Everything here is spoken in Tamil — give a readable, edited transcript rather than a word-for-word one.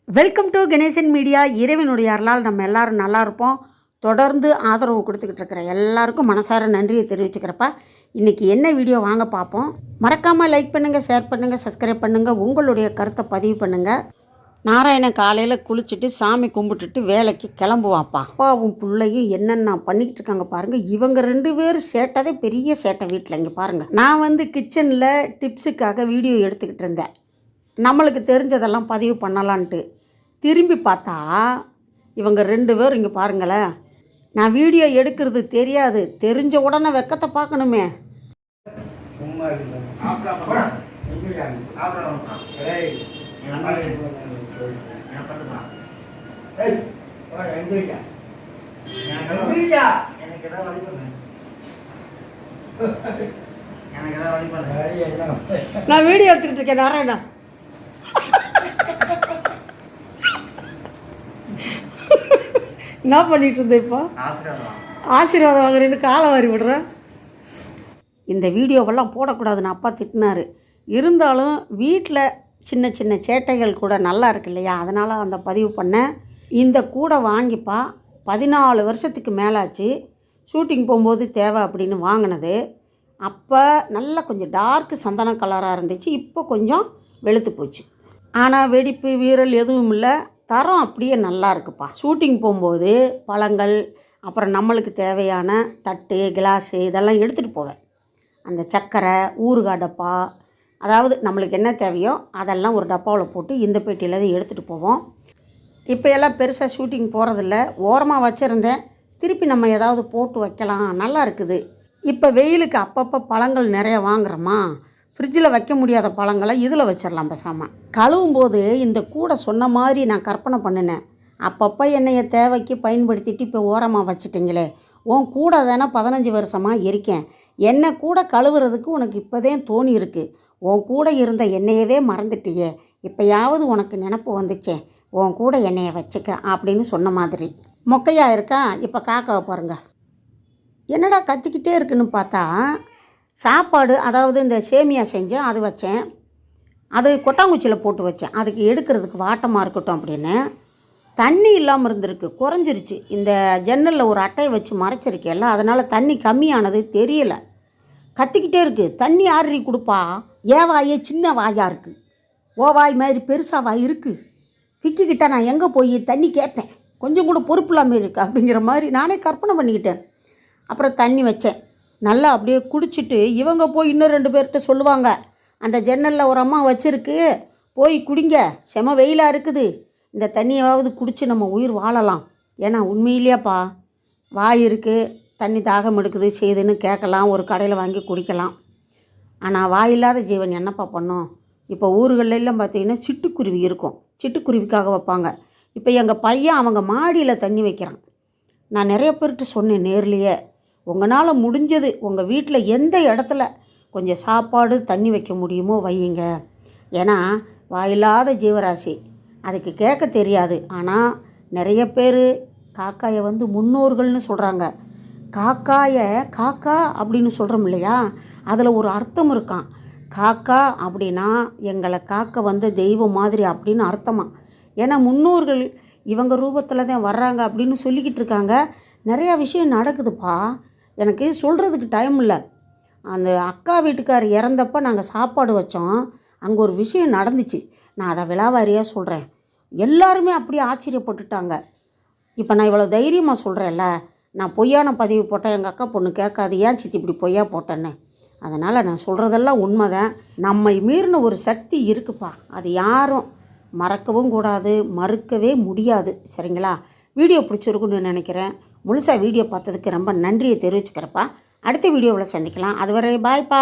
Welcome to Ganesan media. இறைவனுடைய அருளால் நம்ம எல்லோரும் நல்லா இருப்போம். தொடர்ந்து ஆதரவு கொடுத்துக்கிட்டு இருக்கிற எல்லாருக்கும் மனசார நன்றியை தெரிவிச்சுக்கிறப்பா. இன்றைக்கி என்ன வீடியோ வாங்க பார்ப்போம். மறக்காமல் லைக் பண்ணுங்கள், ஷேர் பண்ணுங்கள், சப்ஸ்கிரைப் பண்ணுங்கள், உங்களுடைய கருத்தை பதிவு பண்ணுங்கள். நாராயணன் காலையில் குளிச்சுட்டு சாமி கும்பிட்டுட்டு வேலைக்கு கிளம்புவாப்பா. அப்பாவும் பிள்ளையும் என்னென்ன பண்ணிக்கிட்டு இருக்காங்க பாருங்கள். இவங்க 2 பேரும் சேட்டதே பெரிய சேட்டை வீட்டில். இங்கே பாருங்கள், நான் கிச்சனில் டிப்ஸுக்காக வீடியோ எடுத்துக்கிட்டு இருந்தேன். நம்மளுக்கு தெரிஞ்சதெல்லாம் பதிவு பண்ணலான்ட்டு திரும்பி பார்த்தா இவங்க 2 பேரும் இங்கே பாருங்களேன். நான் வீடியோ எடுக்கிறது தெரியாது, தெரிஞ்ச உடனே வெக்கத்தை பார்க்கணுமே. நான் வீடியோ எடுத்துக்கிட்டு இருக்கேன் நாராயணா. என்ன பண்ணிட்டு இருந்தேன்? இப்போ ஆசீர்வாதம் வாங்குறேன்னு காலை வாரி விடுறேன். இந்த வீடியோவெல்லாம் போடக்கூடாதுன்னு அப்பா திட்டினார். இருந்தாலும் வீட்டில் சின்ன சின்ன சேட்டைகள் கூட நல்லா இருக்கு இல்லையா, அதனால் அந்த பதிவு பண்ணேன். இந்த கூடை வாங்கிப்பா 14 வருஷத்துக்கு மேலாச்சு. ஷூட்டிங் போகும்போது தேவை அப்படின்னு வாங்கினது. அப்போ நல்லா கொஞ்சம் டார்க்கு சந்தன கலராக இருந்துச்சு. இப்போ கொஞ்சம் வெளுத்து போச்சு. ஆனால் வெடிப்பு வீரல் எதுவும் இல்லை. தரம் அப்படியே நல்லா இருக்குப்பா. ஷூட்டிங் போகும்போது பழங்கள், அப்புறம் நம்மளுக்கு தேவையான தட்டு, கிளாஸு இதெல்லாம் எடுத்துகிட்டு போவேன். அந்த சர்க்கரை, ஊறுகாய் டப்பா, அதாவது நம்மளுக்கு என்ன தேவையோ அதெல்லாம் ஒரு டப்பாவில் போட்டு இந்த பெட்டியில் தான் எடுத்துகிட்டு போவோம். இப்போ எல்லாம் பெருசாக ஷூட்டிங் போகிறதில்ல. ஓரமாக வச்சுருந்தேன். திருப்பி நம்ம ஏதாவது போட்டு வைக்கலாம், நல்லா இருக்குது. இப்போ வெயிலுக்கு அப்பப்போ பழங்கள் நிறைய வாங்குகிறோமா, ஃப்ரிட்ஜில் வைக்க முடியாத பழங்களை இதில் வச்சிடலாம் பேசாமல். கழுவும் போது இந்த கூடை சொன்ன மாதிரி நான் கற்பனை பண்ணினேன். அப்பப்போ என்னைய தேவைக்கு பயன்படுத்திட்டு இப்போ ஓரமாக வச்சுட்டிங்களே, உன் கூட தானே 15 வருஷமாக இருக்கேன். என்னை கூட கழுவுறதுக்கு உனக்கு இப்போதான் தோணி இருக்குது. உன் கூட இருந்த என்னையவே மறந்துட்டியே, இப்போயாவது உனக்கு நினப்பு வந்துச்சே, உன் கூட என்னைய வச்சுக்க அப்படின்னு சொன்ன மாதிரி. மொக்கையாக இருக்கா? இப்போ காக்காவை பாருங்க, என்னடா கத்திக்கிட்டே இருக்குன்னு பார்த்தா சாப்பாடு, அதாவது இந்த சேமியா செஞ்சேன், அது வச்சேன். அது கொட்டாங்குச்சியில் போட்டு வச்சேன். அதுக்கு எடுக்கிறதுக்கு வாட்டமாக இருக்கட்டும் அப்படின்னு. தண்ணி இல்லாமல் இருந்திருக்கு, குறைஞ்சிருச்சு. இந்த ஜன்னலில் ஒரு அட்டையை வச்சு மறைச்சிருக்கேல்ல, அதனால் தண்ணி கம்மியானது தெரியலை. கத்திக்கிட்டே இருக்குது. தண்ணி ஆறி கொடுப்பா. ஏன் வாயே சின்ன வாயாக இருக்குது, ஓ வாய் மாதிரி பெருசாக வாய் இருக்குது. விக்கிக்கிட்ட நான் எங்கே போய் தண்ணி கேட்பேன், கொஞ்சம் கூட பொறுப்பு இல்லாமல் இருக்குது அப்படிங்கிற மாதிரி நானே கற்பனை பண்ணிக்கிட்டேன். அப்புறம் தண்ணி வச்சேன். நல்லா அப்படியே குடிச்சிட்டு இவங்க போய் இன்னும் 2 பேர்கிட்ட சொல்லுவாங்க, அந்த ஜன்னலில் ஒரு அம்மா வச்சுருக்கு, போய் குடிங்க, செம வெயிலாக இருக்குது, இந்த தண்ணியாவது குடித்து நம்ம உயிர் வாழலாம். ஏன்னா உண்மையிலேயாப்பா, வாய் இருக்குது, தண்ணி தாகம் எடுக்குது செய்துன்னு கேட்கலாம், ஒரு கடையில் வாங்கி குடிக்கலாம். ஆனால் வாயில்லாத ஜீவன் என்னப்பா பண்ணும்? இப்போ ஊர்களெல்லாம் பார்த்திங்கன்னா சிட்டுக்குருவி இருக்கும், சிட்டுக்குருவிக்காக வைப்பாங்க. இப்போ எங்கள் பையன் அவங்க மாடியில் தண்ணி வைக்கிறான். நான் நிறைய பேர்கிட்ட சொன்னேன் நேர்லேயே, உங்களால் முடிஞ்சது உங்கள் வீட்டில் எந்த இடத்துல கொஞ்சம் சாப்பாடு தண்ணி வைக்க முடியுமோ வையுங்க. ஏன்னா வாயில்லாத ஜீவராசி, அதுக்கு கேட்க தெரியாது. ஆனால் நிறைய பேர் காக்காயை முன்னோர்கள்னு சொல்கிறாங்க. காக்காயை காக்கா அப்படின்னு சொல்கிறோம் இல்லையா, அதில் ஒரு அர்த்தம் இருக்கான். காக்கா அப்படின்னா எங்களை காக்க தெய்வம் மாதிரி அப்படின்னு அர்த்தமா. ஏன்னா முன்னோர்கள் இவங்க ரூபத்தில் தான் வர்றாங்க அப்படின்னு சொல்லிக்கிட்டு இருக்காங்க. நிறையா விஷயம் நடக்குதுப்பா, எனக்கு சொல்கிறதுக்கு டைம் இல்லை. அந்த அக்கா வீட்டுக்கார் இறந்தப்போ நாங்கள் சாப்பாடு வச்சோம். அங்கே ஒரு விஷயம் நடந்துச்சு, நான் அதை விலாவாரியாக சொல்கிறேன். எல்லாருமே அப்படியே ஆச்சரியப்பட்டுட்டாங்க. இப்போ நான் இவ்வளோ தைரியமாக சொல்கிறேன்ல, நான் பொய்யான பதிவு போட்டேன், எங்கள் அக்கா பொண்ணு கேட்காது, ஏன் சித்தி இப்படி பொய்யா போட்டேன்னு. அதனால் நான் சொல்கிறதெல்லாம் உண்மைதான். நம்மை மீறின ஒரு சக்தி இருக்குப்பா, அது யாரும் மறக்கவும் கூடாது, மறுக்கவே முடியாது. சரிங்களா? வீடியோ பிடிச்சிருக்குன்னு நினைக்கிறேன். முழுசாக வீடியோ பார்த்ததுக்கு ரொம்ப நன்றியை தெரிவிச்சுக்கிறப்பா. அடுத்த வீடியோவில் சந்திக்கலாம். அதுவரை பாய்ப்பா.